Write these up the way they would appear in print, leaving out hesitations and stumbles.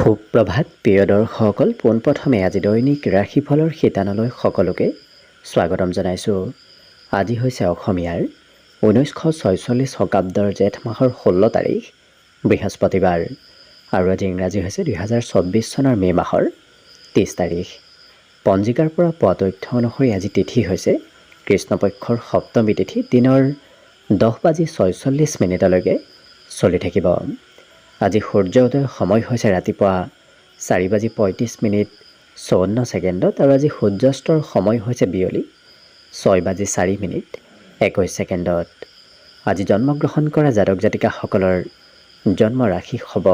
সুপ্ৰভাত প্ৰিয় দৰ্শকসকল, পোনপ্ৰথমে আজি দৈনিক ৰাশিফলৰ শিতানলৈ সকলোকে স্বাগতম জনাইছোঁ। আজি হৈছে অসমীয়াৰ 1946 শকাব্দৰ জেঠ মাহৰ 16 তাৰিখ বৃহস্পতিবাৰ আৰু আজি ইংৰাজী হৈছে 2024 চনৰ মে' মাহৰ 30 তাৰিখ। পঞ্জিকাৰ পৰা পোৱা তথ্য অনুসৰি আজি তিথি হৈছে কৃষ্ণপক্ষৰ সপ্তমী তিথি, দিনৰ 10:46 চলি থাকিব। আজি সূৰ্য উদয়ৰ সময় হৈছে ৰাতিপুৱা 4:35 আৰু আজি সূৰ্যাস্তৰ সময় হৈছে বিয়লি 6:04 আজি জন্মগ্ৰহণ কৰা জাতক জাতিকাসকলৰ জন্ম ৰাশি হ'ব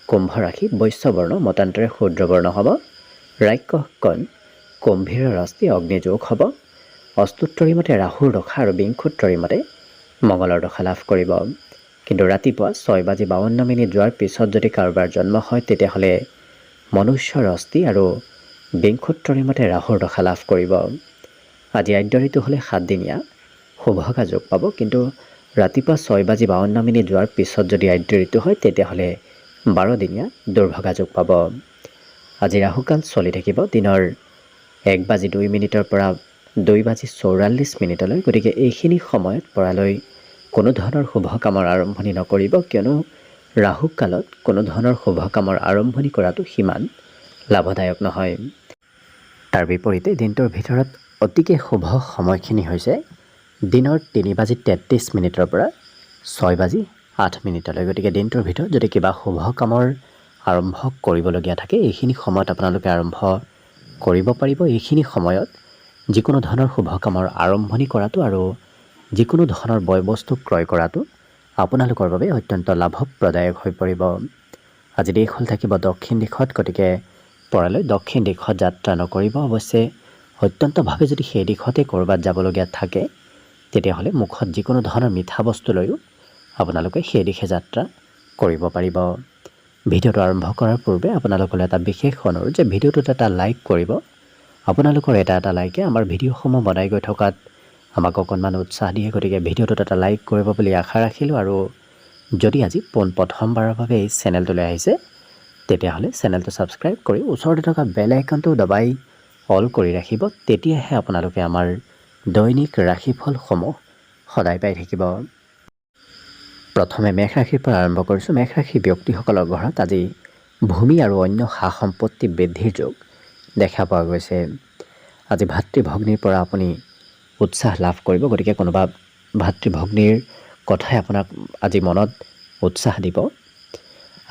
কুম্ভ ৰাশি, বৈশ্যবৰ্ণ মতান্তৰে শূদ্ৰবৰ্ণ হ'ব, ৰাক্ষস কণ, কুম্ভীৰ ৰাশি অগ্নিযোগ হ'ব, অস্তুত্তৰী মতে ৰাহুৰ দশা আৰু বিংশোত্তৰী মতে মঙলৰ দশা লাভ কৰিব। কিন্তু ৰাতিপুৱা 6:52 যোৱাৰ পিছত যদি কাৰোবাৰ জন্ম হয় তেতিয়াহ'লে মনুষ্যৰ অস্থি আৰু বিংশোত্তৰী মতে ৰাহুৰ দশা লাভ কৰিব। আজি আদ্য ঋতু হ'লে 7 দিনীয়া শুভগা যোগ পাব, কিন্তু ৰাতিপুৱা 6:52 যোৱাৰ পিছত যদি আদ্য ঋতু হয় তেতিয়াহ'লে 12 দিনীয়া দুৰ্ভগা যোগ পাব। আজি ৰাহুকাল চলি থাকিব দিনৰ 1:02 পৰা 2:44 গতিকে এইখিনি সময়ত পৰালৈ কোনো ধৰণৰ শুভ কামৰ আৰম্ভণি নকৰিব, কিয়নো ৰাহু কালত কোনো ধৰণৰ শুভ কামৰ আৰম্ভণি কৰাটো সিমান লাভদায়ক নহয়। তাৰ বিপৰীতে দিনটোৰ ভিতৰত অতিকে শুভ সময়খিনি হৈছে দিনৰ 3:33 পৰা 6:08 গতিকে দিনটোৰ ভিতৰত যদি কিবা শুভ কামৰ আৰম্ভ কৰিবলগীয়া থাকে এইখিনি সময়ত আপোনালোকে আৰম্ভ কৰিব পাৰিব। এইখিনি সময়ত যিকোনো ধৰণৰ শুভ কামৰ আৰম্ভণি কৰাটো আৰু যিকোনো ধৰণৰ বয় বস্তু ক্ৰয় কৰাটো আপোনালোকৰ বাবে অত্যন্ত লাভপ্ৰদায়ক হৈ পৰিব। আজি দেশ হ'ল থাকিব দক্ষিণ দিশত, গতিকে পৰালৈ দক্ষিণ দিশত যাত্ৰা নকৰিব। অৱশ্যে অত্যন্তভাৱে যদি সেই দিশতে ক'ৰবাত যাবলগীয়া থাকে তেতিয়াহ'লে মুখত যিকোনো ধৰণৰ মিঠা বস্তু লৈও আপোনালোকে সেই দিশে যাত্ৰা কৰিব পাৰিব। ভিডিঅ'টো আৰম্ভ কৰাৰ পূৰ্বে আপোনালোকলৈ এটা বিশেষ অনুৰোধ যে ভিডিঅ'টোত এটা লাইক কৰিব। আপোনালোকৰ এটা লাইকে আমাৰ ভিডিঅ'সমূহ বনাই গৈ থকাত আমাক অকণমান উৎসাহ দিয়ে, গতিকে ভিডিঅ'টোত এটা লাইক কৰিব বুলি আশা ৰাখিলোঁ। আৰু যদি আজি প্ৰথমবাৰৰ বাবে এই চেনেলটোলৈ আহিছে তেতিয়াহ'লে চেনেলটো ছাবস্ক্ৰাইব কৰি ওচৰতে থকা বেল আইকনটো দবাই অল কৰি ৰাখিব, তেতিয়াহে আপোনালোকে আমাৰ দৈনিক ৰাশিফলসমূহ সদায় পাই থাকিব। প্ৰথমে মেষ ৰাশিৰ পৰা আৰম্ভ কৰিছোঁ। মেষ ৰাশিৰ ব্যক্তিসকলৰ ঘৰত আজি ভূমি আৰু অন্য সা সম্পত্তি বৃদ্ধিৰ যোগ দেখা পোৱা গৈছে। আজি ভাতৃ ভগ্নীৰ পৰা আপুনি উৎসাহ লাভ কৰিব, গতিকে কোনোবা ভাতৃ ভগ্নীৰ কথাই আপোনাক আজি মনত উৎসাহ দিব।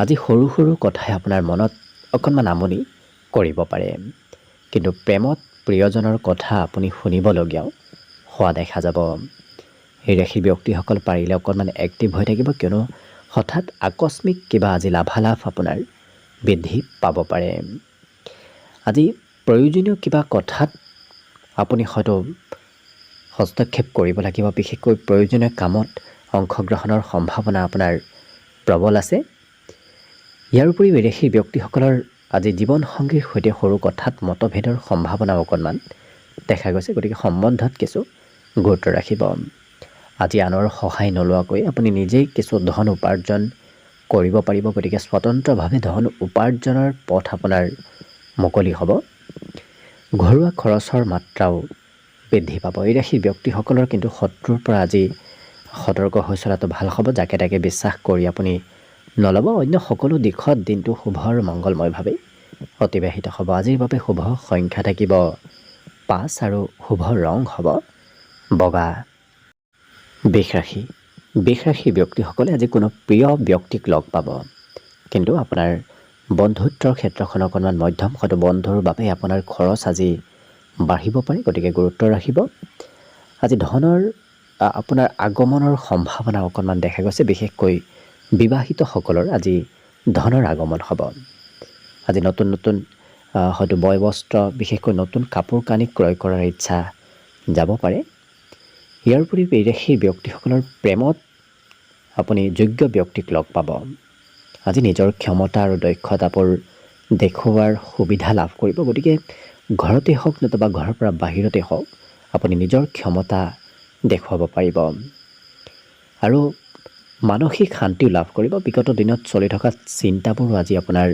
আজি সৰু সৰু কথাই আপোনাৰ মনত অকণমান আমনি কৰিব পাৰে, কিন্তু প্ৰেমত প্ৰিয়জনৰ কথা আপুনি শুনিবলগীয়াও হোৱা দেখা যাব। এই ৰাশিৰ ব্যক্তিসকল পাৰিলে অকণমান এক্টিভ হৈ থাকিব, কিয়নো হঠাৎ আকস্মিক কিবা আজি লাভালাভ আপোনাৰ বৃদ্ধি পাব পাৰে। আজি প্ৰয়োজনীয় কিবা কথাত আপুনি হয়তো হস্তক্ষেপ কৰিব লাগিব, বিশেষকৈ প্ৰয়োজনীয় কামত অংশগ্ৰহণৰ সম্ভাৱনা আপোনাৰ প্ৰবল আছে। ইয়াৰ উপৰিও এই ৰাশিৰ ব্যক্তিসকলৰ আজি জীৱনসংগীৰ সৈতে সৰু কথাত মতভেদৰ সম্ভাৱনা অকণমান দেখা গৈছে, গতিকে সম্বন্ধত কিছু গুৰুত্ব ৰাখিব। আজি আনৰ সহায় নোলোৱাকৈ আপুনি নিজেই কিছু ধন উপাৰ্জন কৰিব পাৰিব, গতিকে স্বতন্ত্ৰভাৱে ধন উপাৰ্জনৰ পথ আপোনাৰ মুকলি হ'ব। ঘৰুৱা খৰচৰ মাত্ৰাও বৃদ্ধি পাব। এই ৰাশিৰ ব্যক্তিসকলৰ কিন্তু শত্ৰুৰ পৰা আজি সতৰ্ক হৈ চলাটো ভাল হ'ব। যাকে তাকে বিশ্বাস কৰি আপুনি নল'ব। অন্য সকলো দিশত দিনটো শুভ আৰু মংগলময়ভাৱে অতিবাহিত হ'ব। আজিৰ বাবে শুভ সংখ্যা থাকিব 5 আৰু শুভ ৰং হ'ব বগা। বৃষ ৰাশিৰ ব্যক্তিসকলে আজি কোনো প্ৰিয় ব্যক্তিক লগ পাব, কিন্তু আপোনাৰ বন্ধুত্বৰ ক্ষেত্ৰখন অকণমান মধ্যম, হয়তো বন্ধুৰ বাবে আপোনাৰ খৰচ আজি বাঢ়িব পাৰে, গতিকে গুৰুত্ব ৰাখিব। আজি ধনৰ আপোনাৰ আগমনৰ সম্ভাৱনা অকণমান দেখা গৈছে, বিশেষকৈ বিবাহিতসকলৰ আজি ধনৰ আগমন হ'ব। আজি নতুন নতুন হয়তো বয় বস্ত্ৰ, বিশেষকৈ নতুন কাপোৰ কানি ক্ৰয় কৰাৰ ইচ্ছা যাব পাৰে। ইয়াৰ উপৰিও এই ৰাশিৰ ব্যক্তিসকলৰ প্ৰেমত আপুনি যোগ্য ব্যক্তিক লগ পাব। আজি নিজৰ ক্ষমতা আৰু দক্ষতাবোৰ দেখুওৱাৰ সুবিধা লাভ কৰিব, গতিকে ঘৰতে হওক নতুবা ঘৰৰ পৰা বাহিৰতে হওক আপুনি নিজৰ ক্ষমতা দেখুৱাব পাৰিব। আৰু মানসিক শান্তিও লাভ কৰিব। বিগত দিনত চলি থকা চিন্তাবোৰো আজি আপোনাৰ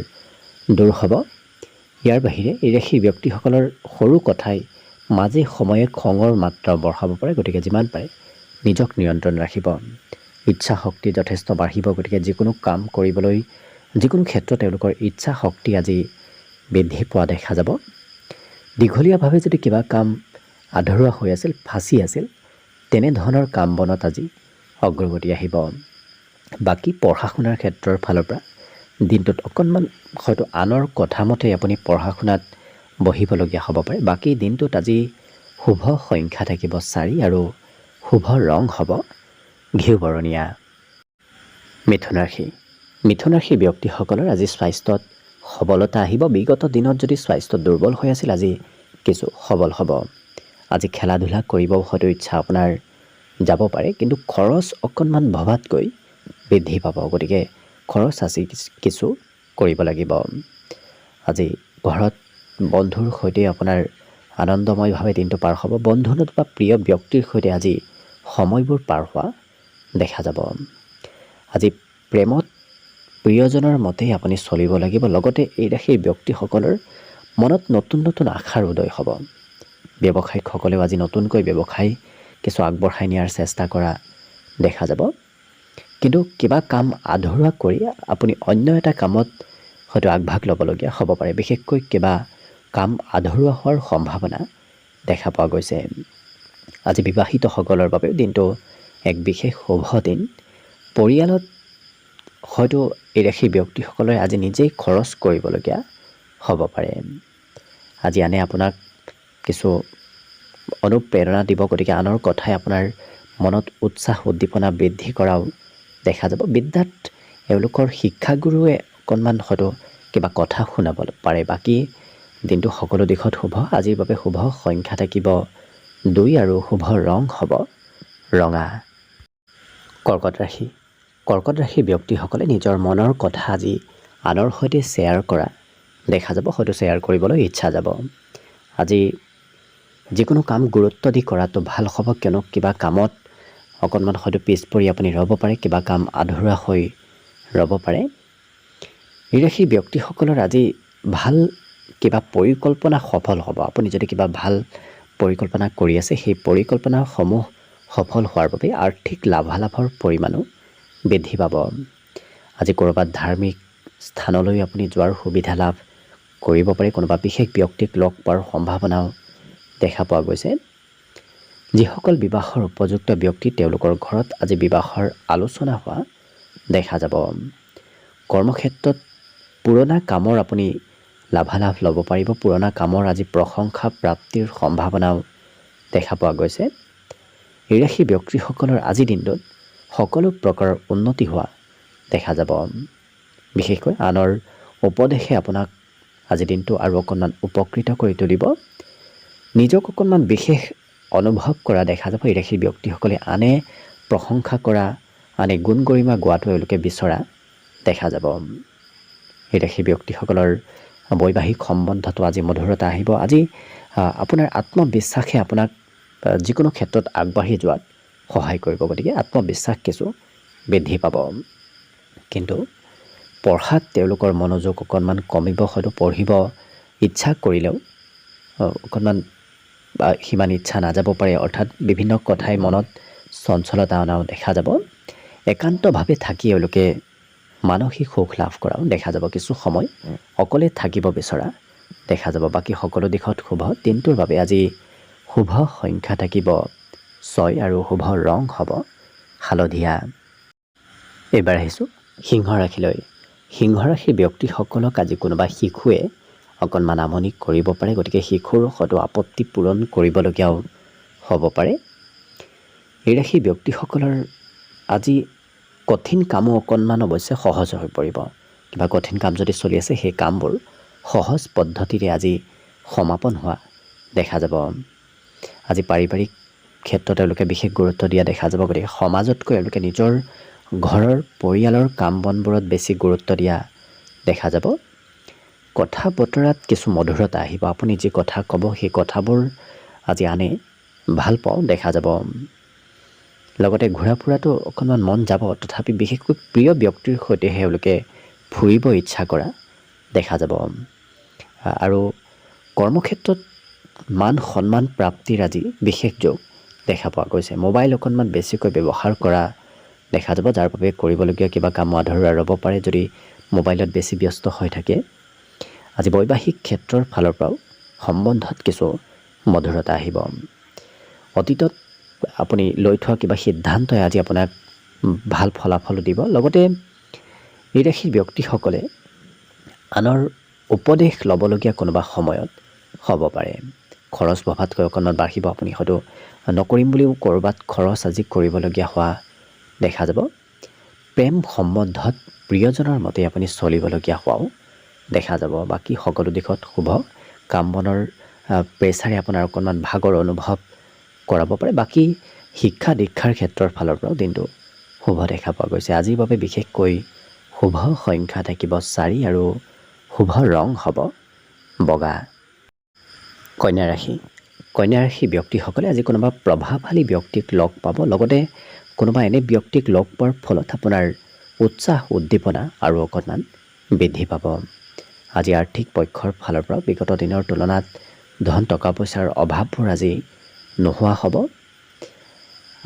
দূৰ হ'ব। ইয়াৰ বাহিৰে এই ৰাশিৰ ব্যক্তিসকলৰ সৰু কথাই মাজে সময়ে খঙৰ মাত্ৰা বঢ়াব পাৰে, গতিকে যিমান পাৰে নিজক নিয়ন্ত্ৰণ ৰাখিব। ইচ্ছা শক্তি যথেষ্ট বাঢ়িব, গতিকে যিকোনো কাম কৰিবলৈ যিকোনো ক্ষেত্ৰত তেওঁলোকৰ ইচ্ছা শক্তি আজি বৃদ্ধি পোৱা দেখা যাব। দীঘলীয়াভাৱে যদি কিবা কাম আধৰুৱা হৈ আছিল, ফাঁচি আছিল, তেনেধৰণৰ কাম বনত আজি অগ্ৰগতি আহিব। বাকী পঢ়া শুনাৰ ক্ষেত্ৰৰ ফালৰ পৰা দিনটোত অকণমান হয়তো আনৰ কথা মতে আপুনি পঢ়া শুনাত বহিবলগীয়া হ'ব পাৰে। বাকী দিনটোত আজি শুভ সংখ্যা থাকিব 4 আৰু শুভ ৰং হ'ব ঘিউ বৰণীয়া। মিথুন ৰাশি। মিথুন ৰাশিৰ ব্যক্তিসকলৰ আজি স্বাস্থ্যত সবলতা আহিব। বিগত দিনত যদি স্বাস্থ্য দুৰ্বল হৈ আছিল, আজি কিছু সবল হ'ব। আজি খেলা ধূলা কৰিবও হয়তো ইচ্ছা আপোনাৰ যাব পাৰে, কিন্তু খৰচ অকণমান ভবাতকৈ বৃদ্ধি পাব, গতিকে খৰচ আজি কিছু কৰিব লাগিব। আজি ঘৰত বন্ধুৰ সৈতে আপোনাৰ আনন্দময়ভাৱে দিনটো পাৰ হ'ব। বন্ধু নতুবা প্ৰিয় ব্যক্তিৰ সৈতে আজি সময়বোৰ পাৰ হোৱা দেখা যাব। আজি প্ৰেমত প্ৰিয়জনৰ মতেই আপুনি চলিব লাগিব। লগতে এই ৰাশিৰ ব্যক্তিসকলৰ মনত নতুন নতুন আশাৰ উদয় হ'ব। ব্যৱসায়িকসকলেও আজি নতুনকৈ ব্যৱসায় কিছু আগবঢ়াই নিয়াৰ চেষ্টা কৰা দেখা যাব। কিন্তু কিবা কাম আধৰুৱা কৰি আপুনি অন্য এটা কামত হয়তো আগভাগ ল'বলগীয়া হ'ব পাৰে। বিশেষকৈ কিবা কাম আধৰুৱা হোৱাৰ সম্ভাৱনা দেখা পোৱা গৈছে। আজি বিবাহিতসকলৰ বাবেও দিনটো এক বিশেষ শুভ দিন। পৰিয়ালত হয়তো এই ৰাশিৰ ব্যক্তিসকলে আজি নিজেই খৰচ কৰিবলগীয়া হ'ব পাৰে। আজি আনে আপোনাক কিছু অনুপ্ৰেৰণা দিব, গতিকে আনৰ কথাই আপোনাৰ মনত উৎসাহ উদ্দীপনা বৃদ্ধি কৰাও দেখা যাব। বিদ্যাত এওঁলোকৰ শিক্ষাগুৰুৱে অকণমান হয়তো কিবা কথা শুনাব পাৰে। বাকী দিনটো সকলো দিশত শুভ। আজিৰ বাবে শুভ সংখ্যা থাকিব 2 আৰু শুভ ৰং হ'ব ৰঙা। কৰ্কট ৰাশি। কৰ্কট ৰাশিৰ ব্যক্তিসকলে নিজৰ মনৰ কথা আজি আনৰ সৈতে শ্বেয়াৰ কৰা দেখা যাব, হয়তো শ্বেয়াৰ কৰিবলৈ ইচ্ছা যাব। আজি যিকোনো কাম গুৰুত্ব দি কৰাটো ভাল হ'ব, কিয়নো কিবা কামত অকণমান হয়তো পিছ পৰি আপুনি ৰ'ব পাৰে, কিবা কাম আধৰুৱা হৈ ৰ'ব পাৰে। এই ৰাশিৰ ব্যক্তিসকলৰ আজি ভাল কিবা পৰিকল্পনা সফল হ'ব। আপুনি যদি কিবা ভাল পৰিকল্পনা কৰি আছে, সেই পৰিকল্পনাসমূহ সফল হোৱাৰ বাবে আৰ্থিক লাভালাভৰ পৰিমাণো বৃদ্ধি পাব। আজি ক'ৰবাত ধাৰ্মিক স্থানলৈ আপুনি যোৱাৰ সুবিধা লাভ কৰিব পাৰে। কোনোবা বিশেষ ব্যক্তিক লগ পোৱাৰ সম্ভাৱনাও দেখা পোৱা গৈছে। যিসকল বিবাহৰ উপযুক্ত ব্যক্তি, তেওঁলোকৰ ঘৰত আজি বিবাহৰ আলোচনা হোৱা দেখা যাব। কৰ্মক্ষেত্ৰত পুৰণা কামৰ আপুনি লাভালাভ ল'ব পাৰিব। পুৰণা কামৰ আজি প্ৰশংসা প্ৰাপ্তিৰ সম্ভাৱনাও দেখা পোৱা গৈছে। এই ৰাশিৰ ব্যক্তিসকলৰ আজিৰ দিনটোত সকলো প্ৰকাৰৰ উন্নতি হোৱা দেখা যাব। বিশেষকৈ আনৰ উপদেশে আপোনাক আজিৰ দিনটো আৰু অকণমান উপকৃত কৰি তুলিব। নিজক অকণমান বিশেষ অনুভৱ কৰা দেখা যাব। এই ৰাশিৰ ব্যক্তিসকলে আনে প্ৰশংসা কৰা, আনে গুণ গৰিমা গোৱাটো এওঁলোকে বিচৰা দেখা যাব। এই ৰাশিৰ ব্যক্তিসকলৰ বৈবাহিক সম্বন্ধতো আজি মধুৰতা আহিব। আজি আপোনাৰ আত্মবিশ্বাসে আপোনাক যিকোনো ক্ষেত্ৰত আগবাঢ়ি যোৱাত সহায় কৰিব, গতিকে আত্মবিশ্বাস কিছু বৃদ্ধি পাব। কিন্তু পঢ়াত তেওঁলোকৰ মনোযোগ অকণমান কমিব, হয়তো পঢ়িব ইচ্ছা কৰিলেও অকণমান সিমান ইচ্ছা নাযাব পাৰে, অৰ্থাৎ বিভিন্ন কথাই মনত চঞ্চলতা অনাও দেখা যাব। একান্তভাৱে থাকি এওঁলোকে মানসিক সুখ লাভ কৰাও দেখা যাব। কিছু সময় অকলে থাকিব বিচৰা দেখা যাব। বাকী সকলো দিশত শুভ। দিনটোৰ বাবে আজি শুভ সংখ্যা থাকিব 6 আৰু শুভ ৰং হ'ব হালধীয়া। এইবাৰ আহিছোঁ সিংহ ৰাশিলৈ। সিংহ ৰাশিৰ ব্যক্তিসকলক আজি কোনোবা শিশুৱে অকণমান আমনি কৰিব পাৰে, গতিকে শিশুৰ হয়তো আপত্তি পূৰণ কৰিবলগীয়াও হ'ব পাৰে। এই ৰাশিৰ ব্যক্তিসকলৰ আজি কঠিন কামো অকণমান অৱশ্যে সহজ হৈ পৰিব। কিবা কঠিন কাম যদি চলি আছে, সেই কামবোৰ সহজ পদ্ধতিৰে আজি সমাপন হোৱা দেখা যাব। আজি পাৰিবাৰিক ক্ষেত্ৰত তেওঁলোকে বিশেষ গুৰুত্ব দিয়া দেখা যাব, গতিকে সমাজতকৈ তেওঁলোকে নিজৰ ঘৰৰ পৰিয়ালৰ কাম বনবোৰত বেছি গুৰুত্ব দিয়া দেখা যাব। কথা বতৰাত কিছু মধুৰতা আহিব। আপুনি যি কথা ক'ব সেই কথাবোৰ আজি আনে ভাল পাওঁ দেখা যাব। লগতে ঘূৰা ফুৰাটো অকণমান মন যাব, তথাপি বিশেষকৈ প্ৰিয় ব্যক্তিৰ সৈতেহে এওঁলোকে ফুৰিব ইচ্ছা কৰা দেখা যাব। আৰু কৰ্মক্ষেত্ৰত মান সন্মান প্ৰাপ্তিৰ আজি বিশেষ যোগ দেখা পোৱা গৈছে। মোবাইল অকণমান বেছিকৈ ব্যৱহাৰ কৰা দেখা যাব, যাৰ বাবে কৰিবলগীয়া কিবা কাম আধৰুৱা ৰ'ব পাৰে যদি মোবাইলত বেছি ব্যস্ত হৈ থাকে। আজি বৈবাহিক ক্ষেত্ৰৰ ফালৰ পৰাও সম্বন্ধত কিছু মধুৰতা আহিব। অতীতত আপুনি লৈ থোৱা কিবা সিদ্ধান্তই আজি আপোনাক ভাল ফলাফল দিব। লগতে এই ৰাশিৰ ব্যক্তিসকলে আনৰ উপদেশ ল'বলগীয়া কোনোবা সময়ত হ'ব পাৰে। খৰচ বঢ়াতকৈ অকণমান বাঢ়িব। আপুনি হয়তো নকৰিম বুলিও ক'ৰবাত খৰচ আজি কৰিবলগীয়া হোৱা দেখা যাব। প্ৰেম সম্বন্ধত প্ৰিয়জনৰ মতে আপুনি চলিবলগীয়া হোৱাও দেখা যাব। বাকী সকলো দিশত শুভ। কাম বনৰ প্ৰেছাৰে আপোনাৰ অকণমান ভাগৰ অনুভৱ কৰাব পাৰে। বাকী শিক্ষা দীক্ষাৰ ক্ষেত্ৰৰ ফালৰ পৰাও দিনটো শুভ দেখা পোৱা গৈছে। আজিৰ বাবে বিশেষকৈ শুভ সংখ্যা থাকিব 4 আৰু শুভ ৰং হ'ব বগা। কন্যা ৰাশি। কন্যা ৰাশি ব্যক্তিসকলে আজি কোনোবা প্ৰভাৱশালী ব্যক্তিক লগ পাব। লগতে কোনোবা এনে ব্যক্তিক লগ পোৱাৰ ফলত আপোনাৰ উৎসাহ উদ্দীপনা আৰু অকণমান বৃদ্ধি পাব। আজি আৰ্থিক পক্ষৰ ফালৰ পৰা বিগত দিনৰ তুলনাত ধন টকা পইচাৰ অভাৱবোৰ আজি নোহোৱা হ'ব।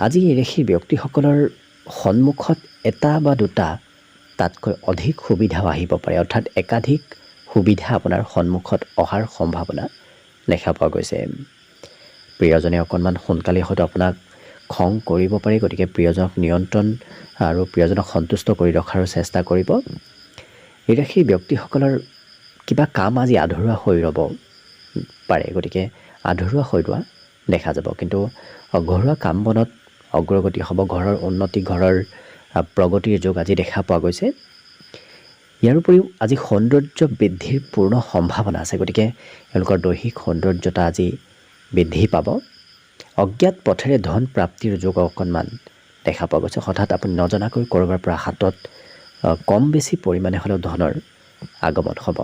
আজি এই ৰাশিৰ ব্যক্তিসকলৰ সন্মুখত এটা বা দুটা তাতকৈ অধিক সুবিধাও আহিব পাৰে, অৰ্থাৎ একাধিক সুবিধা আপোনাৰ সন্মুখত অহাৰ সম্ভাৱনা দেখা পোৱা গৈছে। প্ৰিয়জনে অকণমান সোনকালে হয়তো আপোনাক খং কৰিব পাৰে, গতিকে প্ৰিয়জনক নিয়ন্ত্ৰণ আৰু প্ৰিয়জনক সন্তুষ্ট কৰি ৰখাৰো চেষ্টা কৰিব। এই ৰাশিৰ ব্যক্তিসকলৰ কিবা কাম আজি আধৰুৱা হৈ ৰ'ব পাৰে, গতিকে আধৰুৱা হৈ ৰোৱা দেখা যাব। কিন্তু ঘৰুৱা কাম বনত অগ্ৰগতি হ'ব, ঘৰৰ উন্নতি, ঘৰৰ প্ৰগতিৰ যোগ আজি দেখা পোৱা গৈছে। ইয়াৰ উপৰিও আজি সৌন্দৰ্য বৃদ্ধিৰ পূৰ্ণ সম্ভাৱনা আছে, গতিকে এওঁলোকৰ দৈহিক সৌন্দৰ্যতা আজি বৃদ্ধি পাব। অজ্ঞাত পথেৰে ধন প্ৰাপ্তিৰ যোগ অকণমান দেখা পোৱা গৈছে। হঠাৎ আপুনি নজনাকৈ ক'ৰবাৰ পৰা হাতত কম বেছি পৰিমাণে হ'লেও ধনৰ আগমন হ'ব।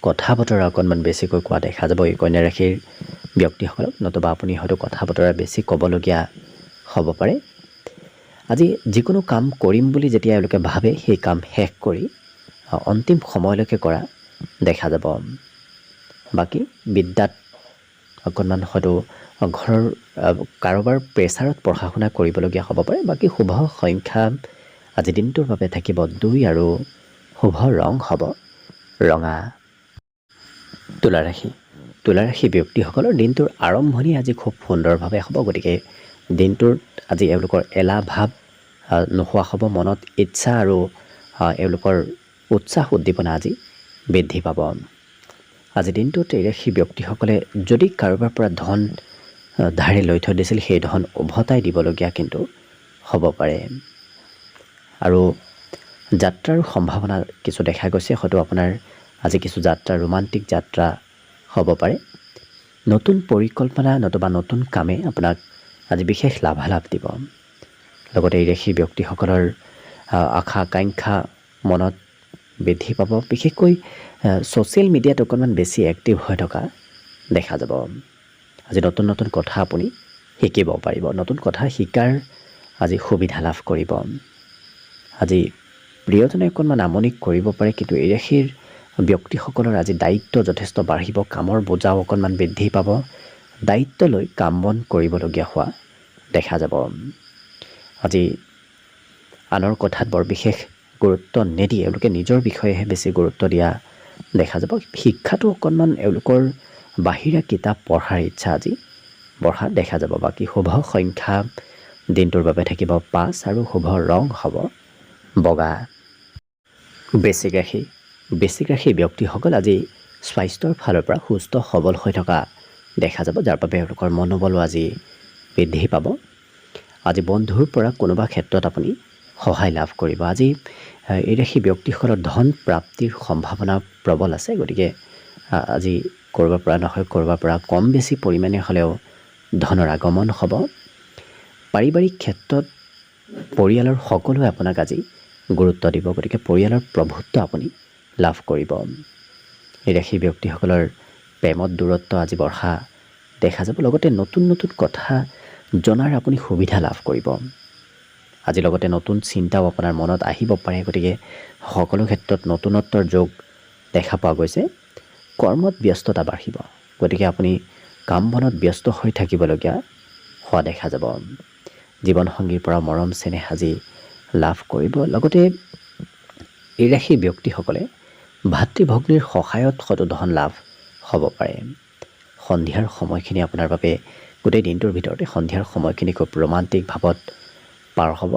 কথা বতৰা অকণমান বেছিকৈ কোৱা দেখা যাব এই কন্যা ৰাশিৰ ব্যক্তিসকলক, নতুবা আপুনি হয়তো কথা বতৰা বেছি ক'বলগীয়া হ'ব পাৰে। আজি যিকোনো কাম কৰিম বুলি যেতিয়া এওঁলোকে ভাবে, সেই কাম শেষ কৰি অন্তিম সময়লৈকে কৰা দেখা যাব। বাকী বিদ্যাত অকণমান হয়তো ঘৰৰ কাৰোবাৰ প্ৰেছাৰত পঢ়া শুনা কৰিবলগীয়া হ'ব পাৰে। বাকী শুভ সংখ্যা আজি দিনটোৰ বাবে থাকিব 2 আৰু শুভ ৰং হ'ব ৰঙা। তুলা ৰাশি। তুলা ৰাশি ব্যক্তিসকলৰ দিনটোৰ আৰম্ভণি আজি খুব সুন্দৰভাৱে হ'ব, গতিকে দিনটোত আজি এওঁলোকৰ এলাহ ভাৱ নোহোৱা হ'ব। মনত ইচ্ছা আৰু এওঁলোকৰ উৎসাহ উদ্দীপনা আজি বৃদ্ধি পাব। আজি দিনটোত এই ৰাশি ব্যক্তিসকলে যদি কাৰোবাৰ পৰা ধন ধাৰে লৈ থৈ দিছিল, সেই ধন উভতাই দিবলগীয়া কিন্তু হ'ব পাৰে। আৰু যাত্ৰাৰ সম্ভাৱনা কিছু দেখা গৈছে। হয়তো আপোনাৰ আজি কিছু যাত্ৰা, ৰোমান্টিক যাত্ৰা হ'ব পাৰে। নতুন পৰিকল্পনা নতুবা নতুন কামে আপোনাক আজি বিশেষ লাভালাভ দিব। লগতে এই ৰাশি ব্যক্তিসকলৰ আশা আকাংক্ষা মনত বৃদ্ধি পাব। বিশেষকৈ ছ'চিয়েল মিডিয়াত অকণমান বেছি এক্টিভ হৈ থকা দেখা যাব। আজি নতুন নতুন কথা আপুনি শিকিব পাৰিব, নতুন কথা শিকাৰ আজি সুবিধা লাভ কৰিব। আজি প্ৰিয়জনে অকণমান আমনি কৰিব পাৰে, কিন্তু এই ৰাশিৰ ব্যক্তিসকলৰ আজি দায়িত্ব যথেষ্ট বাঢ়িব। কামৰ বোজাও অকণমান বৃদ্ধি পাব। দায়িত্ব লৈ কাম বন কৰিবলগীয়া হোৱা দেখা যাব। আজি আনৰ কথাত বৰ বিশেষ গুৰুত্ব নিদি এওঁলোকে নিজৰ বিষয়েহে বেছি গুৰুত্ব দিয়া দেখা যাব। শিক্ষাটো অকণমান এওঁলোকৰ বাহিৰা কিতাপ পঢ়াৰ ইচ্ছা আজি বঢ়া দেখা যাব। বাকী শুভ সংখ্যা দিনটোৰ বাবে থাকিব 5 আৰু শুভ ৰং হ'ব বগা। বৃশ্চিক ৰাশি। বৃশ্চিক ৰাশি ব্যক্তিসকল আজি স্বাস্থ্যৰ ফালৰ পৰা সুস্থ সবল হৈ থকা দেখা যাব, যাৰ বাবে এওঁলোকৰ মনোবলো আজি বৃদ্ধি পাব। আজি বন্ধুৰ পৰা কোনোবা ক্ষেত্ৰত আপুনি সহায় লাভ কৰিব। আজি এই ৰাশি ব্যক্তিসকলৰ ধন প্ৰাপ্তিৰ সম্ভাৱনা প্ৰবল আছে, গতিকে আজি ক'ৰবাৰ পৰা নহয় ক'ৰবাৰ পৰা কম বেছি পৰিমাণে হ'লেও ধনৰ আগমন হ'ব। পাৰিবাৰিক ক্ষেত্ৰত পৰিয়ালৰ সকলোৱে আপোনাক আজি গুৰুত্ব দিব, গতিকে পৰিয়ালৰ প্ৰভুত্ব আপুনি লাভ কৰিব। এই ৰাশি ব্যক্তিসকলৰ প্ৰেমত দূৰত্ব আজি বঢ়া দেখা যাব। লগতে নতুন নতুন কথা জনাৰ আপুনি সুবিধা লাভ কৰিব। আজি লগতে নতুন চিন্তাও আপোনাৰ মনত আহিব পাৰে, গতিকে সকলো ক্ষেত্ৰত নতুনত্বৰ যোগ দেখা পোৱা গৈছে কৰ্মত ব্যস্ততা বাঢ়িব, গতিকে আপুনি কাম বনত ব্যস্ত হৈ থাকিবলগীয়া হোৱা দেখা যাব। জীৱনসংগীৰ পৰা মৰম চেনেহ আজি লাভ কৰিব। লগতে এই ৰাশিৰ ব্যক্তিসকলে ভাতৃ ভগ্নীৰ সহায়ত শতধন লাভ হ'ব পাৰে। সন্ধিয়াৰ সময়খিনি আপোনাৰ বাবে গোটেই দিনটোৰ ভিতৰতে সন্ধিয়াৰ সময়খিনি খুব ৰোমান্টিক ভাৱত পাৰ হ'ব।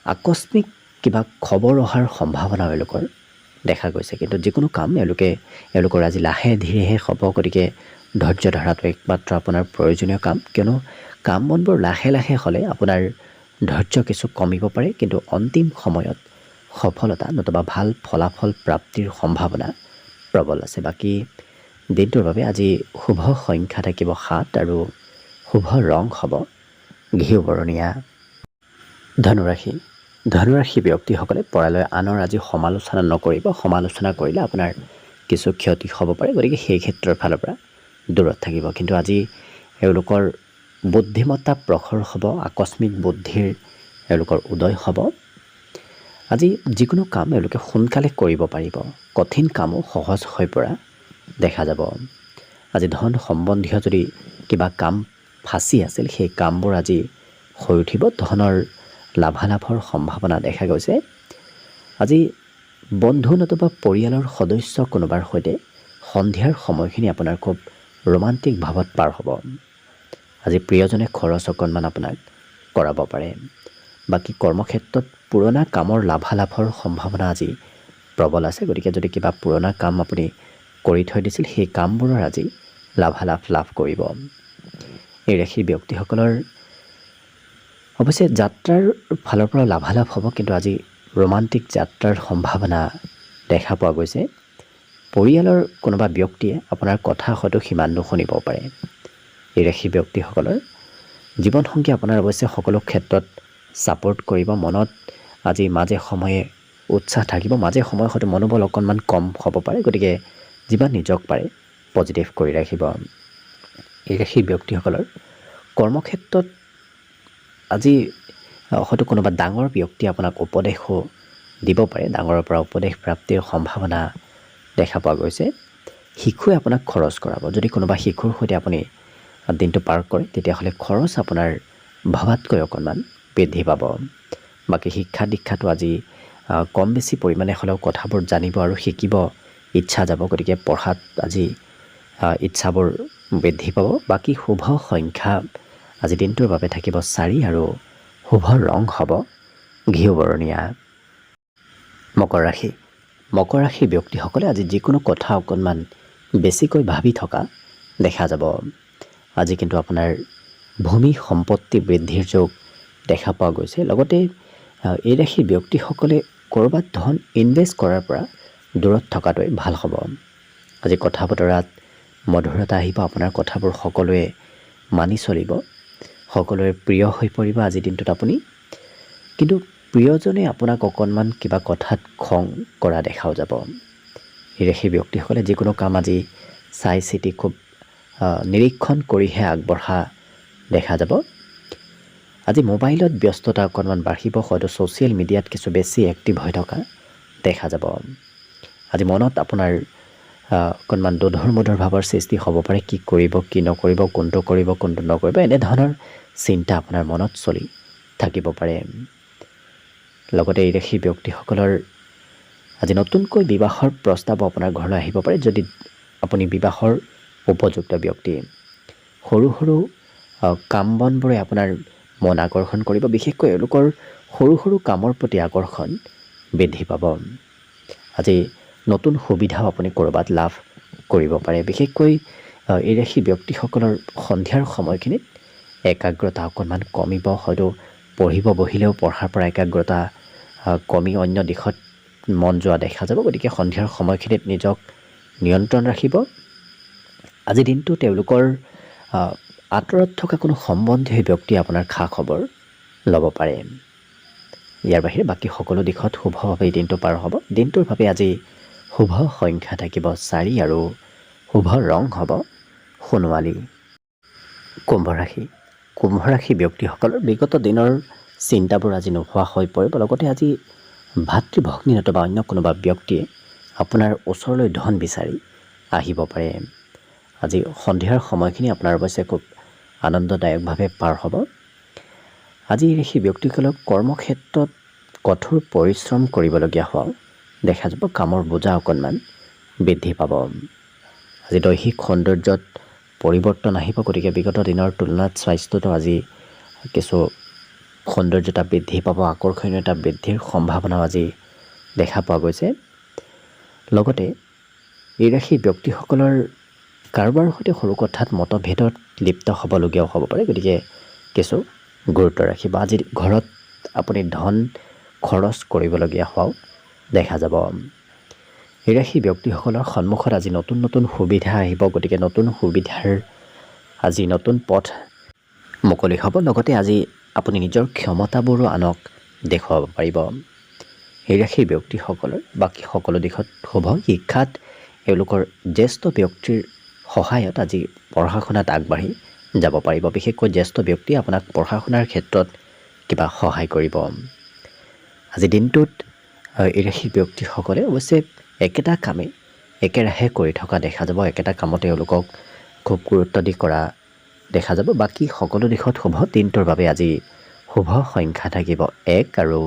আকস্মিক কিবা খবৰ অহাৰ সম্ভাৱনা এওঁলোকৰ দেখা গৈছে, কিন্তু যিকোনো কাম এওঁলোকৰ আজি লাহে ধীৰেহে হ'ব। গতিকে ধৈৰ্য ধৰাটো একমাত্ৰ আপোনাৰ প্ৰয়োজনীয় কাম, কিয়নো কাম বনবোৰ লাহে লাহে হ'লে আপোনাৰ ধৈৰ্য কিছু কমিব পাৰে, কিন্তু অন্তিম সময়ত সফলতা নতুবা ভাল ফলাফল প্ৰাপ্তিৰ সম্ভাৱনা প্ৰবল আছে। বাকী দিনটোৰ বাবে আজি শুভ সংখ্যা থাকিব 7 আৰু শুভ ৰং হ'ব ঘিউ বৰণীয়া। ধনুৰাশি ব্যক্তিসকলে পৰালৈ আনৰ আজি সমালোচনা নকৰিব। সমালোচনা কৰিলে আপোনাৰ কিছু ক্ষতি হ'ব পাৰে, গতিকে সেই ক্ষেত্ৰৰ ফালৰ পৰা দূৰত থাকিব। কিন্তু আজি এওঁলোকৰ বুদ্ধিমত্তা প্ৰখৰ হ'ব, আকস্মিক বুদ্ধিৰ এওঁলোকৰ উদয় হ'ব। আজি যিকোনো কাম এওঁলোকে সোনকালে কৰিব পাৰিব, কঠিন কামো সহজ হৈ পৰা দেখা যাব। আজি ধন সম্বন্ধীয় যদি কিবা কাম ফাঁচি আছিল, সেই কামবোৰ আজি হৈ উঠিব। ধনৰ লাভালাভৰ সম্ভাৱনা দেখা গৈছে। আজি বন্ধু নতুবা পৰিয়ালৰ সদস্য কোনোবাৰ সৈতে সন্ধিয়াৰ সময়খিনি আপোনাৰ খুব ৰোমান্টিক ভাৱত পাৰ হ'ব। আজি প্ৰিয়জনে খৰচ অকণমান আপোনাক কৰাব পাৰে। বাকী কৰ্মক্ষেত্ৰত পুৰণা কামৰ লাভালাভৰ সম্ভাৱনা আজি প্ৰবল আছে, গতিকে যদি কিবা পুৰণা কাম আপুনি কৰি থৈ দিছিল, সেই কামবোৰৰ আজি লাভালাভ লাভ কৰিব। এই ৰাশিৰ ব্যক্তিসকলৰ অৱশ্যে যাত্ৰাৰ ফালৰ পৰা লাভালাভ হ'ব, কিন্তু আজি ৰোমান্টিক যাত্ৰাৰ সম্ভাৱনা দেখা পোৱা গৈছে। পৰিয়ালৰ কোনোবা ব্যক্তিয়ে আপোনাৰ কথা হয়তো সিমান নুশুনিব পাৰে। এই ৰাশিৰ ব্যক্তিসকলৰ জীৱনসংগী আপোনাৰ অৱশ্যে সকলো ক্ষেত্ৰত ছাপোৰ্ট কৰিব। মনত আজি মাজে সময়ে উৎসাহ থাকিব, মাজে সময়ে হয়তো মনোবল অকণমান কম হ'ব পাৰে, গতিকে যিমান নিজক পাৰে পজিটিভ কৰি ৰাখিব। এই ৰাশিৰ ব্যক্তিসকলৰ কৰ্মক্ষেত্ৰত আজি হয়তো কোনোবা ডাঙৰ ব্যক্তি আপোনাক উপদেশো দিব পাৰে। ডাঙৰৰ পৰা উপদেশ প্ৰাপ্তিৰ সম্ভাৱনা দেখা পোৱা গৈছে। শিশুৱে আপোনাক খৰচ কৰাব। যদি কোনোবা শিশুৰ সৈতে আপুনি দিনটো পাৰ কৰে, তেতিয়াহ'লে খৰচ আপোনাৰ ভবাতকৈ অকণমান বৃদ্ধি পাব। বাকী শিক্ষা দীক্ষাটো আজি কম বেছি পৰিমাণে হ'লেও কথাবোৰ জানিব আৰু শিকিব ইচ্ছা যাব, গতিকে পঢ়াত আজি ইচ্ছাবোৰ বৃদ্ধি পাব। বাকী শুভ সংখ্যা আজি দিনটোৰ বাবে থাকিব 4 আৰু শুভ ৰং হ'ব ঘিউ বৰণীয়া। মকৰ ৰাশি ব্যক্তিসকলে আজি যিকোনো কথা অকণমান বেছিকৈ ভাবি থকা দেখা যাব। আজি কিন্তু আপোনাৰ ভূমি সম্পত্তি বৃদ্ধিৰ যোগ দেখা পোৱা গৈছে। লগতে এই ৰাশিৰ ব্যক্তিসকলে ক'ৰবাত ধন ইনভেষ্ট কৰাৰ পৰা দূৰত থকাটোৱে ভাল হ'ব। আজি কথা বতৰাত মধুৰতা আহিব, আপোনাৰ কথাবোৰ সকলোৱে মানি চলিব, সকলোৰে প্ৰিয় হৈ পৰিব আজিৰ দিনটোত আপুনি। কিন্তু প্ৰিয়জনে আপোনাক অকণমান কিবা কথাত খং কৰা দেখাও যাব। এই ৰাশিৰ ব্যক্তিসকলে যিকোনো কাম আজি চাই চিতি খুব নিৰীক্ষণ কৰিহে আগবঢ়া দেখা যাব। আজি মোবাইলত ব্যস্ততা অকণমান বাঢ়িব, হয়তো ছ'চিয়েল মিডিয়াত কিছু বেছি এক্টিভ হৈ থকা দেখা যাব। আজি মনত আপোনাৰ অকণমান দোধৰ মোধৰ ভাৱৰ সৃষ্টি হ'ব পাৰে। কি কৰিব কি নকৰিব, কোনটো কৰিব কোনটো নকৰিব, এনেধৰণৰ চিন্তা আপোনাৰ মনত চলি থাকিব পাৰে। লগতে এই ৰাশিৰ ব্যক্তিসকলৰ আজি নতুনকৈ বিবাহৰ প্ৰস্তাৱ আপোনাৰ ঘৰলৈ আহিব পাৰে। যদি আপুনি বিবাহৰ উপযুক্ত ব্যক্তি, সৰু সৰু কাম বনবোৰে আপোনাৰ মন আকৰ্ষণ কৰিব। বিশেষকৈ এওঁলোকৰ সৰু সৰু কামৰ প্ৰতি আকৰ্ষণ বৃদ্ধি পাব। আজি নতুন সুবিধাও আপুনি ক'ৰবাত লাভ কৰিব পাৰে। বিশেষকৈ এই ৰাশিৰ ব্যক্তিসকলৰ সন্ধিয়াৰ সময়খিনিত একাগ্ৰতা অকণমান কমিব। হয়তো পঢ়িব বহিলেও পঢ়াৰ পৰা একাগ্ৰতা কমি অন্য দিশত মন যোৱা দেখা যাব। গতিকে সন্ধিয়াৰ সময়খিনিত নিজক নিয়ন্ত্ৰণ ৰাখিব। আজি দিনটো তেওঁলোকৰ আঁতৰত থকা কোনো সম্বন্ধীয় ব্যক্তি আপোনাৰ খা খবৰ ল'ব পাৰে। ইয়াৰ বাহিৰে বাকী সকলো দিশত শুভভাৱে দিনটো পাৰ হ'ব। দিনটোৰ বাবে আজি শুভ সংখ্যা থাকিব 4 আৰু শুভ ৰং হ'ব সোণোৱালী। কুম্ভ ৰাশি ব্যক্তিসকলৰ বিগত দিনৰ চিন্তাবোৰ আজি নোহোৱা হৈ পৰিব। লগতে আজি ভাতৃ ভগ্নী নতুবা অন্য কোনোবা ব্যক্তিয়ে আপোনাৰ ওচৰলৈ ধন বিচাৰি আহিব পাৰে। আজি সন্ধিয়াৰ সময়খিনি আপোনাৰ অৱশ্যে খুব আনন্দদায়কভাৱে পাৰ হ'ব। আজি সেই ব্যক্তিসকলক কৰ্মক্ষেত্ৰত কঠোৰ পৰিশ্ৰম কৰিবলগীয়া হোৱা দেখা যাব। কামৰ বোজা অকণমান বৃদ্ধি পাব। আজি দৈহিক সৌন্দৰ্যত পৰিৱৰ্তন আহিব, গতিকে বিগত দিনৰ তুলনাত স্বাস্থ্যটো আজি কিছু সৌন্দৰ্যতা বৃদ্ধি পাব, আকৰ্ষণীয়তা বৃদ্ধিৰ সম্ভাৱনাও আজি দেখা পোৱা গৈছে। লগতে এই ৰাশিৰ ব্যক্তিসকলৰ কাৰোবাৰ সৈতে সৰু কথাত মতভেদত লিপ্ত হ'বলগীয়াও হ'ব পাৰে, গতিকে কিছু গুৰুত্ব ৰাখিব। আজি ঘৰত আপুনি ধন খৰচ কৰিবলগীয়া হোৱাও দেখা যাব। এই ৰাশিৰ ব্যক্তিসকলৰ সন্মুখত আজি নতুন নতুন সুবিধা আহিব, গতিকে নতুন সুবিধাৰ আজি নতুন পথ মুকলি হ'ব। লগতে আজি আপুনি নিজৰ ক্ষমতাবোৰো আনক দেখুৱাব পাৰিব। এই ৰাশিৰ ব্যক্তিসকলৰ বাকী সকলো দিশত শুভ। শিক্ষাত এওঁলোকৰ জ্যেষ্ঠ ব্যক্তিৰ সহায়ত আজি পঢ়া শুনাত আগবাঢ়ি যাব পাৰিব। বিশেষকৈ জ্যেষ্ঠ ব্যক্তিয়ে আপোনাক পঢ়া শুনাৰ ক্ষেত্ৰত কিবা সহায় কৰিব। আজি দিনটোত এই ৰাশিৰ ব্যক্তিসকলে অৱশ্যে একেটা কামেই একেৰাহে কৰি থকা দেখা যাব। একেটা কামতে তেওঁলোকক খুব গুৰুত্ব দি কৰা দেখা যাব। বাকী সকলো দিশত শুভ। দিনটোৰ বাবে আজি শুভ সংখ্যা থাকিব 1 আৰু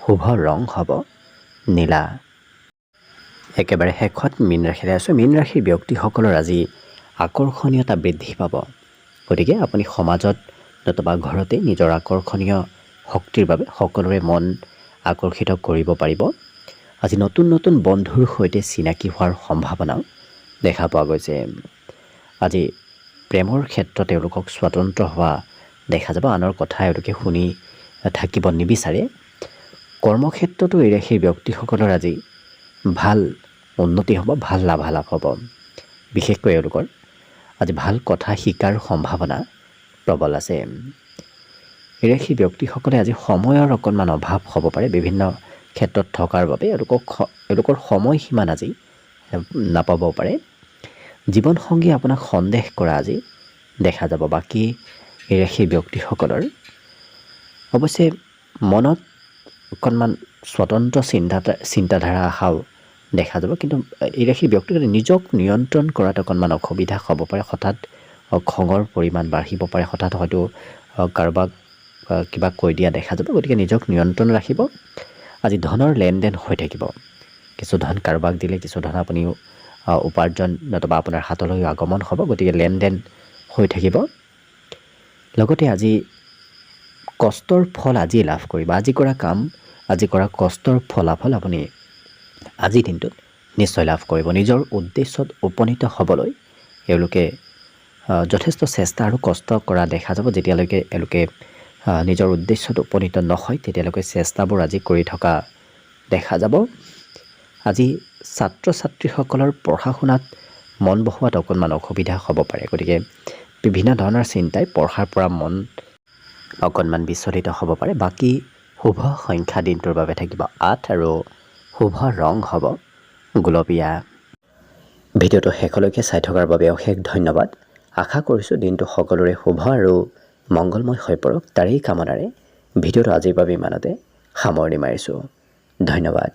শুভ ৰং হ'ব নীলা। একেবাৰে শেষত মীন ৰাশিলৈ আছোঁ। মীন ৰাশিৰ ব্যক্তিসকলৰ আজি আকৰ্ষণীয়তা বৃদ্ধি পাব, গতিকে আপুনি সমাজত নতুবা ঘৰতে নিজৰ আকৰ্ষণীয় শক্তিৰ বাবে সকলোৰে মন আকৰ্ষিত কৰিব পাৰিব। আজি নতুন নতুন বন্ধুৰ সৈতে চিনাকি হোৱাৰ সম্ভাৱনাও দেখা পোৱা গৈছে। আজি প্ৰেমৰ ক্ষেত্ৰত তেওঁলোকক স্বতন্ত্ৰ হোৱা দেখা যাব। আনৰ কথা এওঁলোকে শুনি থাকিব নিবিচাৰে। কৰ্মক্ষেত্ৰতো এই ৰাশিৰ ব্যক্তিসকলৰ আজি ভাল উন্নতি হ'ব, ভাল লাভালাভ হ'ব। বিশেষকৈ এওঁলোকৰ আজি ভাল কথা শিকাৰ সম্ভাৱনা প্ৰবল আছে। এই ৰাশিৰ ব্যক্তিসকলে আজি সময়ৰ অকণমান অভাৱ হ'ব পাৰে বিভিন্ন ক্ষেত্ৰত থকাৰ বাবে। এওঁলোকৰ সময়সীমান আজি নাপাবও পাৰে। জীৱনসংগী আপোনাক সন্দেহ কৰা আজি দেখা যাব। বাকী এই ৰাশিৰ ব্যক্তিসকলৰ অৱশ্যে মনত অকণমান স্বতন্ত্ৰ চিন্তাধাৰা আহাও দেখা যাব, কিন্তু এই ৰাশিৰ ব্যক্তিগতে নিজক নিয়ন্ত্ৰণ কৰাত অকণমান অসুবিধা হ'ব পাৰে। হঠাৎ খঙৰ পৰিমাণ বাঢ়িব পাৰে, হঠাৎ হয়তো কাৰোবাক কিবা কৈ দিয়া দেখা যাব, গতিকে নিজক নিয়ন্ত্ৰণ ৰাখিব। আজি ধনৰ লেনদেন হৈ থাকিব। কিছু ধন কাৰোবাক দিলে কিছু ধন আপুনিও উপাৰ্জন নতুবা আপোনাৰ হাতলৈ আগমন হ'ব, গতিকে লেনদেন হৈ থাকিব। লগতে আজি কষ্টৰ ফল আজি লাভ কৰিব। আজি কৰা কাম, আজি কৰা কষ্টৰ ফলাফল আপুনি আজিৰ দিনটোত নিশ্চয় লাভ কৰিব। নিজৰ উদ্দেশ্যত উপনীত হ'বলৈ এওঁলোকে যথেষ্ট চেষ্টা আৰু কষ্ট কৰা দেখা যাব। যেতিয়ালৈকে এওঁলোকে নিজৰ উদ্দেশ্যত উপনীত নহয় তেতিয়ালৈকে চেষ্টাবোৰ আজি কৰি থকা দেখা যাব। আজি ছাত্ৰ ছাত্ৰীসকলৰ পঢ়া শুনাত মন বহোৱাত অকণমান অসুবিধা হ'ব পাৰে, গতিকে বিভিন্ন ধৰণৰ চিন্তাই পঢ়াৰ পৰা মন অকণমান বিচলিত হ'ব পাৰে। বাকী শুভ সংখ্যা দিনটোৰ বাবে থাকিব 8 আৰু শুভ ৰং হ'ব গুলপীয়া। ভিডিঅ'টো শেষলৈকে চাই থকাৰ বাবে অশেষ ধন্যবাদ। আশা কৰিছোঁ দিনটো সকলোৰে শুভ আৰু মংগলময় হৈ পৰক, তাৰেই কামনাৰে ভিডিঅ'টো আজিৰ বাবে ইমানতে সামৰণি মাৰিছোঁ। ধন্যবাদ।